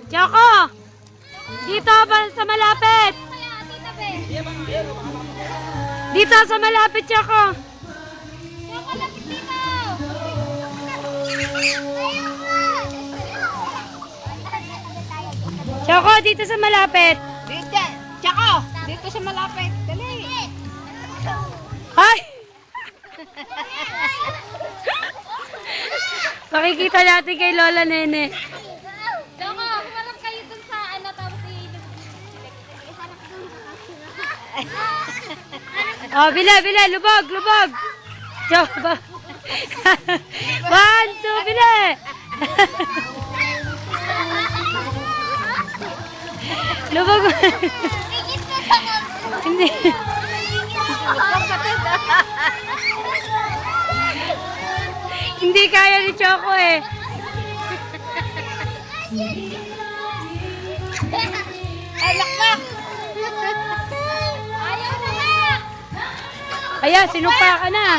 Choco! Dito ba sa malapit? Dito sa malapit, Choco. Choco, lapit dito. Choco, dito sa malapit. Dito. Choco, dito sa malapit. Dali. Ay! Makikita natin kay Lola Nene. Choco, humarap kayo dun sa ano, tapos Oh, bile, lubog. Choco. 1, 2, bile. Lubog. Hindi. Hindi kaya ni Choco eh. Ay, lakmak. Ayaw na mak. Ayan, sinumpa ka na.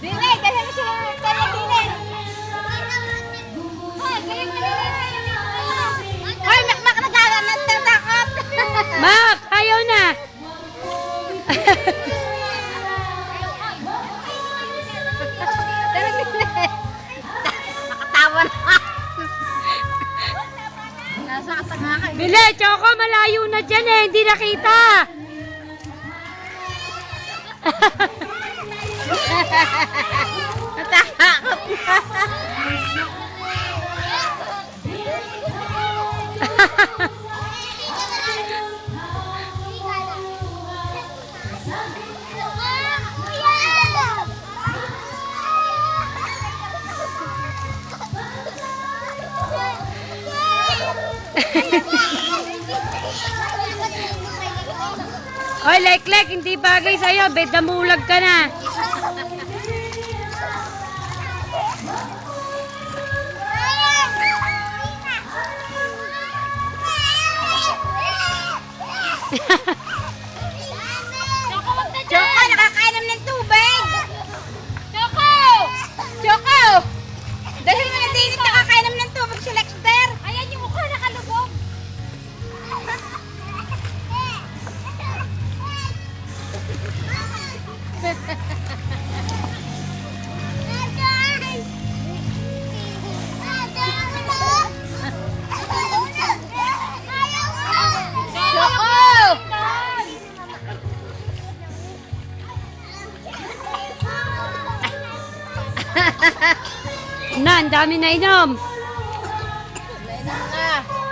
Dine, kasi mo siya. Kaya dine. Ay, makmak na sana. Nagtatakot. Mak, ayaw na. Nakatawa na. Nasa katanga. Bile, Choco, malayo na dyan eh. Hindi nakita. Natakot na. Oy, Lek, hindi bagay sa'yo. Bedamulag ka na. Choco, nakakainom ng tubig. Choco! Choco! Dahil mo na din nakakainom ng tubig si Lexter. Ayan yung mukha nakalubog. Na, ang dami na inom. Nainom na.